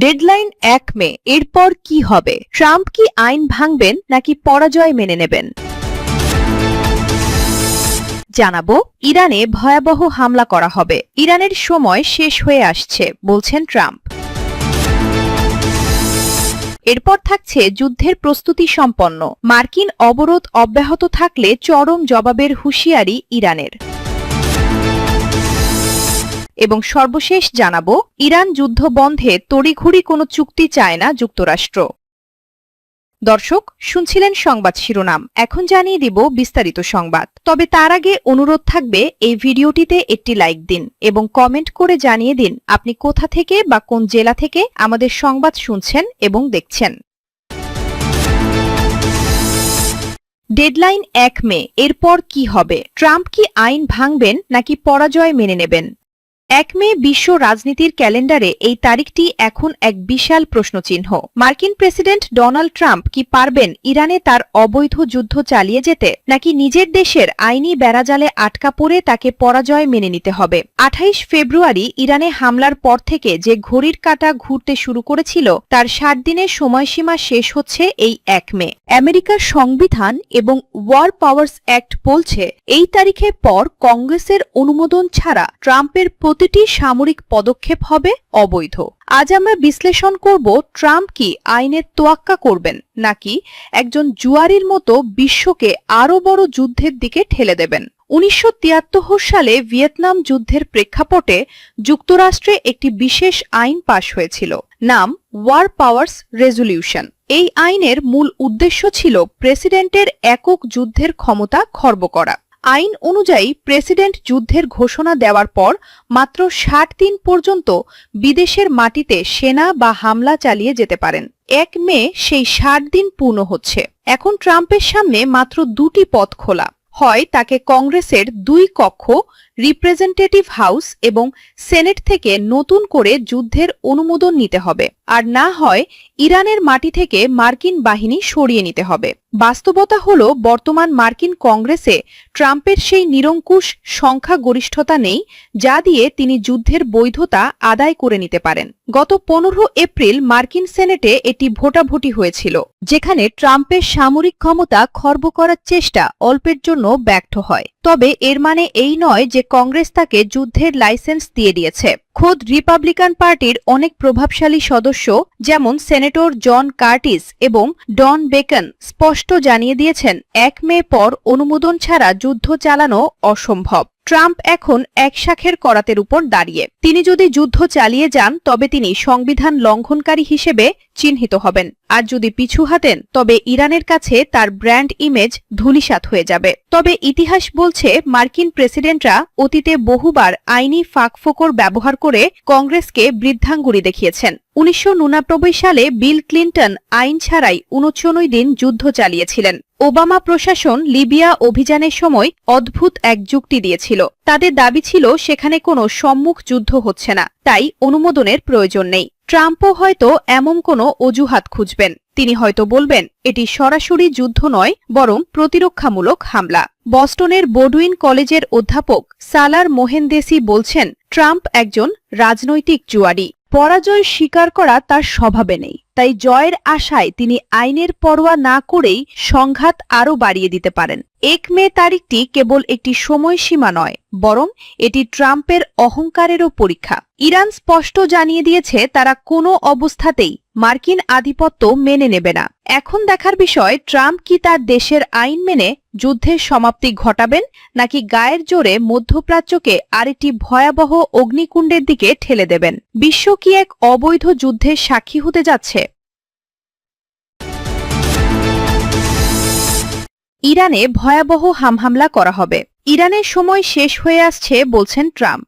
Deadline ১ মে। এরপর কি হবে? ট্রাম্প কি আইন ভাঙবেন নাকি পরাজয় মেনে নেবেন? জানাবো, ইরানে ভয়াবহ হামলা করা হবে। ইরানের সময় শেষ হয়ে আসছে বলছেন ট্রাম্প। এরপর থাকছে যুদ্ধের প্রস্তুতি সম্পন্ন। মার্কিন অবরোধ অব্যাহত থাকলে চরম জবাবের হুঁশিয়ারি ইরানের। এবং সর্বশেষ জানাবো, ইরান যুদ্ধ বন্ধে তড়িঘড়ি কোনো চুক্তি চায় না যুক্তরাষ্ট্র। দর্শক, শুনছিলেন সংবাদ শিরোনাম। এখন জানিয়ে দিব বিস্তারিত সংবাদ। তবে তার আগে অনুরোধ থাকবে, এই ভিডিওটিতে একটি লাইক দিন এবং কমেন্ট করে জানিয়ে দিন আপনি কোথা থেকে বা কোন জেলা থেকে আমাদের সংবাদ শুনছেন এবং দেখছেন। ডেডলাইন ১ মে। এরপর কি হবে? ট্রাম্প কি আইন ভাঙবেন নাকি পরাজয় মেনে নেবেন? ১ মে বিশ্ব রাজনীতির ক্যালেন্ডারে এই তারিখটি এখন এক বিশাল প্রশ্নচিহ্ন। মার্কিন প্রেসিডেন্ট ডোনাল্ড ট্রাম্প কি পারবেন ইরানে তার অবৈধ যুদ্ধ চালিয়ে যেতে, নাকি নিজের দেশের আইনি বেড়াজালে আটকা পড়ে তাকে পরাজয় মেনে নিতে হবে? ২৮ ফেব্রুয়ারি ইরানে হামলার পর থেকে যে ঘড়ির কাঁটা ঘুরতে শুরু করেছিল, তার ৬০ দিনের সময়সীমা শেষ হচ্ছে এই ১ মে। আমেরিকার সংবিধান এবং ওয়ার পাওয়ার্স অ্যাক্ট বলছে, এই তারিখের পর কংগ্রেসের অনুমোদন ছাড়া ট্রাম্পের প্রতিটি সামরিক পদক্ষেপ হবে অবৈধ। আজ আমরা বিশ্লেষণ করব, ট্রাম্প কি আইনের তোয়াক্কা করবেন নাকি একজন জুয়ারির মতো বিশ্বকে আরও বড় যুদ্ধের দিকে ঠেলে দেবেন। ১৯৭৩ সালে ভিয়েতনাম যুদ্ধের প্রেক্ষাপটে যুক্তরাষ্ট্রে একটি বিশেষ আইন পাশ হয়েছিল, নাম ওয়ার পাওয়ার্স রেজলিউশন। এই আইনের মূল উদ্দেশ্য ছিল প্রেসিডেন্টের একক যুদ্ধের ক্ষমতা খর্ব করা। আইন অনুযায়ী প্রেসিডেন্ট যুদ্ধের ঘোষণা দেওয়ার পর মাত্র ৬০ দিন পর্যন্ত বিদেশের মাটিতে সেনা বা হামলা চালিয়ে যেতে পারেন। ১ মে সেই ৬০ দিন পূর্ণ হচ্ছে। এখন ট্রাম্পের সামনে মাত্র দুটি পথ খোলা। হয় তাকে কংগ্রেসের ২ কক্ষ, রিপ্রেজেন্টেটিভ হাউস এবং সেনেট থেকে নতুন করে যুদ্ধের অনুমোদন নিতে হবে, আর না হয় ইরানের মাটি থেকে মার্কিন বাহিনী সরিয়ে নিতে হবে। বাস্তবতা হল, বর্তমান মার্কিন কংগ্রেসে ট্রাম্পের সেই নিরঙ্কুশ সংখ্যাগরিষ্ঠতা নেই যা দিয়ে তিনি যুদ্ধের বৈধতা আদায় করে নিতে পারেন। গত ১৫ এপ্রিল মার্কিন সেনেটে এটি ভোটাভুটি হয়েছিল, যেখানে ট্রাম্পের সামরিক ক্ষমতা খর্ব করার চেষ্টা অল্পের জন্য ব্যর্থ হয়। তবে এর মানে এই নয় যে কংগ্রেস তাকে যুদ্ধের লাইসেন্স দিয়ে দিয়েছে। খোদ রিপাবলিকান পার্টির অনেক প্রভাবশালী সদস্য, যেমন সেনেটর জন কার্টিস এবং ডন বেকন, স্পষ্ট জানিয়ে দিয়েছেন ১ মে পর অনুমোদন ছাড়া যুদ্ধ চালানো অসম্ভব। ট্রাম্প এখন এক শাখের করাতের উপর দাঁড়িয়ে। তিনি যদি যুদ্ধ চালিয়ে যান তবে তিনি সংবিধান লঙ্ঘনকারী হিসেবে চিহ্নিত হবেন, আর যদি পিছু হাঁটেন তবে ইরানের কাছে তার ব্র্যান্ড ইমেজ ধূলিসাৎ হয়ে যাবে। তবে ইতিহাস বলছে, মার্কিন প্রেসিডেন্টরা অতীতে বহুবার আইনি ফাঁকফোকর ব্যবহার করে কংগ্রেসকে বৃদ্ধাঙ্গুলি দেখিয়েছেন। ১৯৮৯ সালে বিল ক্লিন্টন আইন ছাড়াই ৩৯ দিন যুদ্ধ চালিয়েছিলেন। ওবামা প্রশাসন লিবিয়া অভিযানের সময় অদ্ভুত এক যুক্তি দিয়েছিল। তাদের দাবি ছিল সেখানে কোনো সম্মুখ যুদ্ধ হচ্ছে না, তাই অনুমোদনের প্রয়োজন নেই। ট্রাম্পও হয়তো এমন কোনো অজুহাত খুঁজবেন। তিনি হয়তো বলবেন, এটি সরাসরি যুদ্ধ নয়, বরং প্রতিরক্ষামূলক হামলা। বস্টনের বোডউইন কলেজের অধ্যাপক সালার মোহেনদেসি বলছেন, ট্রাম্প একজন রাজনৈতিক জুয়ারি। পরাজয় স্বীকার করা তার স্বভাবে নেই, তাই জয়ের আশায় তিনি আইনের পরোয়া না করেই সংঘাত আরও বাড়িয়ে দিতে পারেন। ১ মে তারিখটি কেবল একটি সময়সীমা নয়, বরং এটি ট্রাম্পের অহংকারেরও পরীক্ষা। ইরান স্পষ্ট জানিয়ে দিয়েছে তারা কোনো অবস্থাতেই মার্কিন আধিপত্য মেনে নেবে না। এখন দেখার বিষয়, ট্রাম্প কি তার দেশের আইন মেনে যুদ্ধের সমাপ্তি ঘটাবেন, নাকি গায়ের জোরে মধ্যপ্রাচ্যকে আরেকটি ভয়াবহ অগ্নিকুণ্ডের দিকে ঠেলে দেবেন। বিশ্ব কি এক অবৈধ যুদ্ধের সাক্ষী হতে যাচ্ছে? ইরানে ভয়াবহ হামলা করা হবে। ইরানের সময় শেষ হয়ে আসছে বলছেন ট্রাম্প।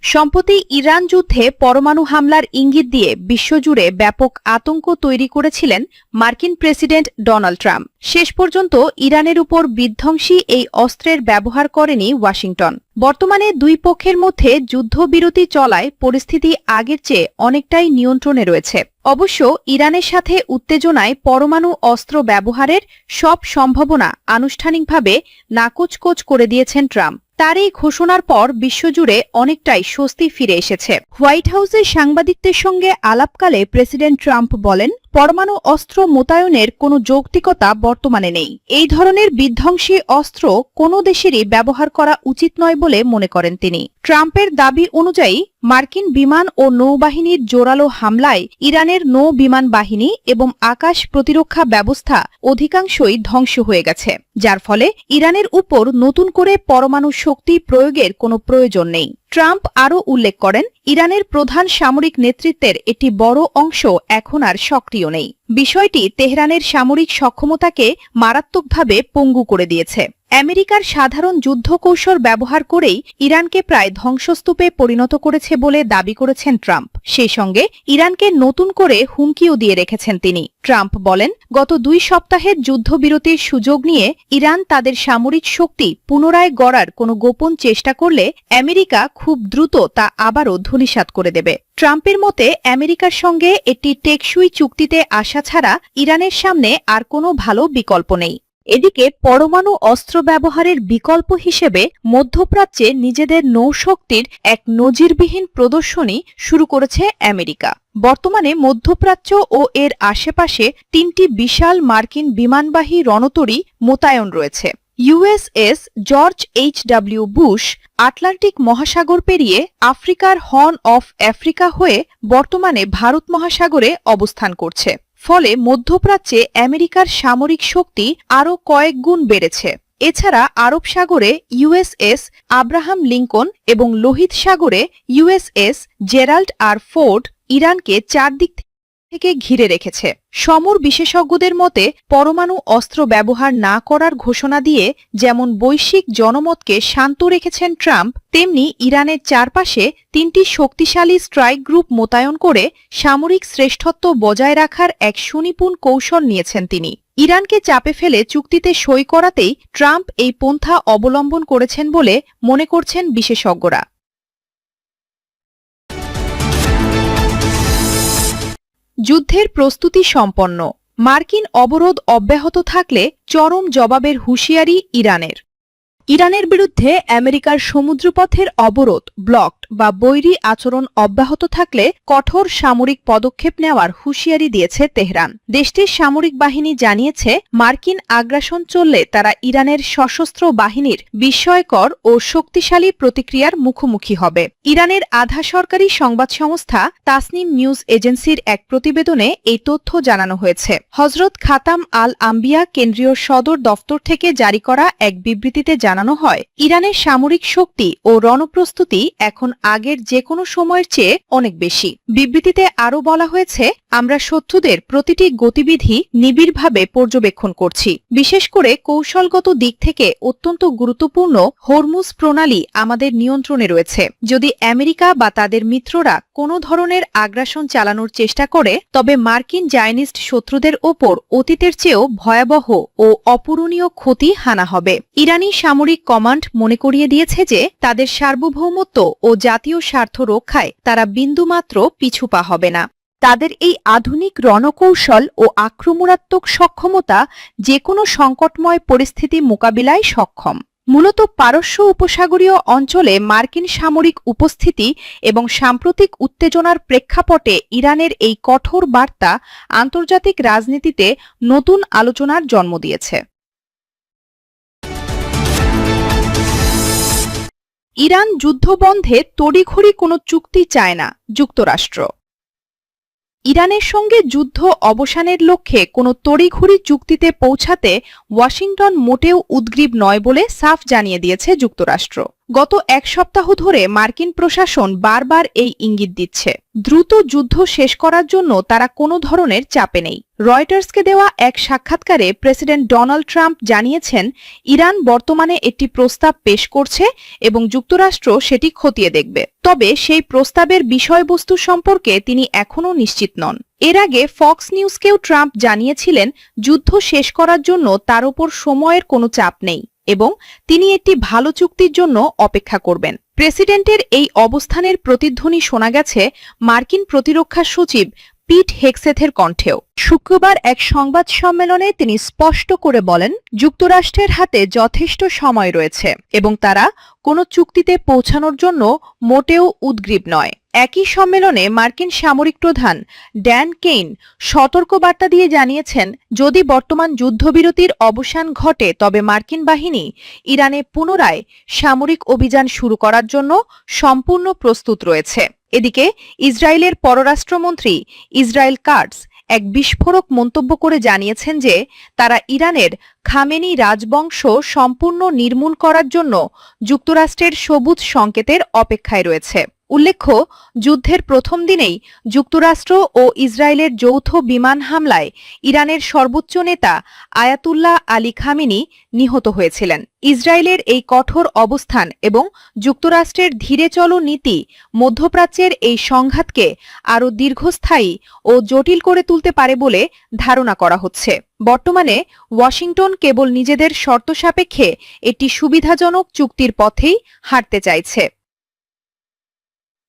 সম্প্রতি ইরান যুদ্ধে পরমাণু হামলার ইঙ্গিত দিয়ে বিশ্বজুড়ে ব্যাপক আতঙ্ক তৈরি করেছিলেন মার্কিন প্রেসিডেন্ট ডোনাল্ড ট্রাম্প। শেষ পর্যন্ত ইরানের উপর বিধ্বংসী এই অস্ত্রের ব্যবহার করেনি ওয়াশিংটন। বর্তমানে দুই পক্ষের মধ্যে যুদ্ধবিরতি চলায় পরিস্থিতি আগের চেয়ে অনেকটাই নিয়ন্ত্রণে রয়েছে। অবশ্য ইরানের সাথে উত্তেজনায় পরমাণু অস্ত্র ব্যবহারের সব সম্ভাবনা আনুষ্ঠানিকভাবে নাকচ করে দিয়েছেন ট্রাম্প। তার এই ঘোষণার পর বিশ্বজুড়ে অনেকটাই স্বস্তি ফিরে এসেছে। হোয়াইট হাউসে সাংবাদিকদের সঙ্গে আলাপকালে প্রেসিডেন্ট ট্রাম্প বলেন, পরমাণু অস্ত্র মোতায়েনের কোনো যৌক্তিকতা বর্তমানে নেই। এই ধরনের বিধ্বংসী অস্ত্র কোনো দেশেরই ব্যবহার করা উচিত নয় বলে মনে করেন তিনি। ট্রাম্পের দাবি অনুযায়ী মার্কিন বিমান ও নৌবাহিনীর জোরালো হামলায় ইরানের নৌ বিমান বাহিনী এবং আকাশ প্রতিরক্ষা ব্যবস্থা অধিকাংশই ধ্বংস হয়ে গেছে, যার ফলে ইরানের উপর নতুন করে পরমাণু শক্তি প্রয়োগের কোনো প্রয়োজন নেই। ট্রাম্প আরও উল্লেখ করেন, ইরানের প্রধান সামরিক নেতৃত্বের একটি বড় অংশ এখন আর সক্রিয় নেই। বিষয়টি তেহরানের সামরিক সক্ষমতাকে মারাত্মকভাবে পঙ্গু করে দিয়েছে। আমেরিকার সাধারণ যুদ্ধ কৌশল ব্যবহার করেই ইরানকে প্রায় ধ্বংসস্তূপে পরিণত করেছে বলে দাবি করেছেন ট্রাম্প। সেই সঙ্গে ইরানকে নতুন করে হুমকিও দিয়ে রেখেছেন তিনি। ট্রাম্প বলেন, গত 2 সপ্তাহের যুদ্ধবিরতির সুযোগ নিয়ে ইরান তাদের সামরিক শক্তি পুনরায় গড়ার কোনো গোপন চেষ্টা করলে আমেরিকা খুব দ্রুত তা আবারও ধূলিসাৎ করে দেবে। ট্রাম্পের মতে আমেরিকার সঙ্গে একটি টেকসই চুক্তিতে আসা ছাড়া ইরানের সামনে আর কোনো ভালো বিকল্প নেই। এদিকে পরমাণু অস্ত্র ব্যবহারের বিকল্প হিসেবে মধ্যপ্রাচ্যে নিজেদের নৌশক্তির এক নজিরবিহীন প্রদর্শনী শুরু করেছে আমেরিকা। বর্তমানে মধ্যপ্রাচ্য ও এর আশেপাশে 3টি বিশাল মার্কিন বিমানবাহী রণতরী মোতায়েন রয়েছে। USS George H.W. Bush Atlantic মহাসাগর পেরিয়ে আফ্রিকার হর্ন অফ আফ্রিকা হয়ে বর্তমানে ভারত মহাসাগরে অবস্থান করছে। ফলে মধ্যপ্রাচ্যে আমেরিকার সামরিক শক্তি আরও কয়েক গুণ বেড়েছে। এছাড়া আরব সাগরে ইউএসএস আব্রাহাম লিঙ্কন এবং লোহিত সাগরে ইউএসএস জেরাল্ড আর ফোর্ড ইরানকে চারদিক থেকে ঘিরে রেখেছে। সমর বিশেষজ্ঞদের মতে পরমাণু অস্ত্র ব্যবহার না করার ঘোষণা দিয়ে যেমন বৈশ্বিক জনমতকে শান্ত রেখেছেন ট্রাম্প, তেমনি ইরানের চারপাশে 3টি শক্তিশালী স্ট্রাইক গ্রুপ মোতায়েন করে সামরিক শ্রেষ্ঠত্ব বজায় রাখার এক সুনিপুণ কৌশল নিয়েছেন তিনি। ইরানকে চাপে ফেলে চুক্তিতে সই করাতেই ট্রাম্প এই পন্থা অবলম্বন করেছেন বলে মনে করছেন বিশেষজ্ঞরা। যুদ্ধের প্রস্তুতি সম্পন্ন, মার্কিন অবরোধ অব্যাহত থাকলে চরম জবাবের হুঁশিয়ারি ইরানের। ইরানের বিরুদ্ধে আমেরিকার সমুদ্রপথের অবরোধ ব্লকড বা বৈরী আচরণ অব্যাহত থাকলে কঠোর সামরিক পদক্ষেপ নেওয়ার হুঁশিয়ারি দিয়েছে তেহরান। দেশটির সামরিক বাহিনী জানিয়েছে, মার্কিন আগ্রাসন চললে তারা ইরানের সশস্ত্র বাহিনীর বিস্ময়কর ও শক্তিশালী প্রতিক্রিয়ার মুখোমুখি হবে। ইরানের আধা সরকারি সংবাদ সংস্থা তাসনিম নিউজ এজেন্সির এক প্রতিবেদনে এই তথ্য জানানো হয়েছে। হজরত খাতাম আল আম্বিয়া কেন্দ্রীয় সদর দফতর থেকে জারি করা এক বিবৃতিতে জানানো হয়, ইরানের সামরিক শক্তি ও রণপ্রস্তুতি এখন আগের যে কোনো সময়ের চেয়ে অনেক বেশি। বিবৃতিতে আরও বলা হয়েছে, আমরা শত্রুদের প্রতিটি গতিবিধি নিবিড়ভাবে পর্যবেক্ষণ করছি। বিশেষ করে কৌশলগত দিক থেকে অত্যন্ত গুরুত্বপূর্ণ হরমুজ প্রণালী আমাদের নিয়ন্ত্রণে রয়েছে। যদি আমেরিকা বা তাদের মিত্ররা কোনো ধরনের আগ্রাসন চালানোর চেষ্টা করে, তবে মার্কিন জায়নিস্ট শত্রুদের ওপর অতীতের চেয়েও ভয়াবহ ও অপূরণীয় ক্ষতি হানা হবে। ইরানি সামরিক কমান্ড মনে করিয়ে দিয়েছে যে তাদের সার্বভৌমত্ব ও জাতীয় স্বার্থ রক্ষায় তারা বিন্দুমাত্র পিছু পা হবে না। তাদের এই আধুনিক রণকৌশল ও আক্রমণাত্মক সক্ষমতা যে কোনো সংকটময় পরিস্থিতি মোকাবিলায় সক্ষম। মূলত পারস্য উপসাগরীয় অঞ্চলে মার্কিন সামরিক উপস্থিতি এবং সাম্প্রতিক উত্তেজনার প্রেক্ষাপটে ইরানের এই কঠোর বার্তা আন্তর্জাতিক রাজনীতিতে নতুন আলোচনার জন্ম দিয়েছে। ইরান যুদ্ধবন্ধে তড়িঘড়ি কোনো চুক্তি চায় না যুক্তরাষ্ট্র। ইরানের সঙ্গে যুদ্ধ অবসানের লক্ষ্যে কোনো তড়িঘড়ি চুক্তিতে পৌঁছাতে ওয়াশিংটন মোটেও উদ্গ্রীব নয় বলে সাফ জানিয়ে দিয়েছে যুক্তরাষ্ট্র। গত এক সপ্তাহ ধরে মার্কিন প্রশাসন বারবার এই ইঙ্গিত দিচ্ছে, দ্রুত যুদ্ধ শেষ করার জন্য তারা কোনো ধরনের চাপে নেই। রয়টার্সকে দেওয়া এক সাক্ষাৎকারে প্রেসিডেন্ট ডোনাল্ড ট্রাম্প জানিয়েছেন, ইরান বর্তমানে একটি প্রস্তাব পেশ করছে এবং যুক্তরাষ্ট্র সেটি খতিয়ে দেখবে। তবে সেই প্রস্তাবের বিষয়বস্তু সম্পর্কে তিনি এখনও নিশ্চিত নন। এর আগে ফক্স নিউজকেও ট্রাম্প জানিয়েছিলেন, যুদ্ধ শেষ করার জন্য তার উপর সময়ের কোনো চাপ নেই এবং তিনি একটি ভালো চুক্তির জন্য অপেক্ষা করবেন। প্রেসিডেন্টের এই অবস্থানের প্রতিধ্বনি শোনা গেছে মার্কিন প্রতিরক্ষা সচিব পিট হেগসেথের কণ্ঠেও। শুক্রবার এক সংবাদ সম্মেলনে তিনি স্পষ্ট করে বলেন, যুক্তরাষ্ট্রের হাতে যথেষ্ট সময় রয়েছে এবং তারা কোনো চুক্তিতে পৌঁছানোর জন্য মোটেও উদগ্রীব নয়। একই সম্মেলনে মার্কিন সামরিক প্রধান ড্যান কেইন সতর্কবার্তা দিয়ে জানিয়েছেন, যদি বর্তমান যুদ্ধবিরতির অবসান ঘটে তবে মার্কিন বাহিনী ইরানে পুনরায় সামরিক অভিযান শুরু করার জন্য সম্পূর্ণ প্রস্তুত রয়েছে। এদিকে ইসরায়েলের পররাষ্ট্রমন্ত্রী ইসরায়েল কাটজ এক বিস্ফোরক মন্তব্য করে জানিয়েছেন যে তারা ইরানের খামেনি রাজবংশ সম্পূর্ণ নির্মূল করার জন্য যুক্তরাষ্ট্রের সবুজ সংকেতের অপেক্ষায় রয়েছে। উল্লেখ্য, যুদ্ধের প্রথম দিনেই যুক্তরাষ্ট্র ও ইসরায়েলের যৌথ বিমান হামলায় ইরানের সর্বোচ্চ নেতা আয়াতুল্লাহ আলী খামেনি নিহত হয়েছিলেন। ইসরায়েলের এই কঠোর অবস্থান এবং যুক্তরাষ্ট্রের ধীরে চলো নীতি মধ্যপ্রাচ্যের এই সংঘাতকে আরও দীর্ঘস্থায়ী ও জটিল করে তুলতে পারে বলে ধারণা করা হচ্ছে। বর্তমানে ওয়াশিংটন কেবল নিজেদের শর্ত সাপেক্ষে একটি সুবিধাজনক চুক্তির পথেই হাঁটতে চাইছে।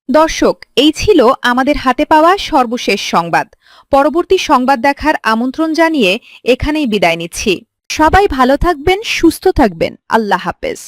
দর্শক, এই ছিল আমাদের হাতে পাওয়া সর্বশেষ সংবাদ। পরবর্তী সংবাদ দেখার আমন্ত্রণ জানিয়ে এখানেই বিদায় নিচ্ছি। সবাই ভালো থাকবেন, সুস্থ থাকবেন। আল্লাহ হাফেজ।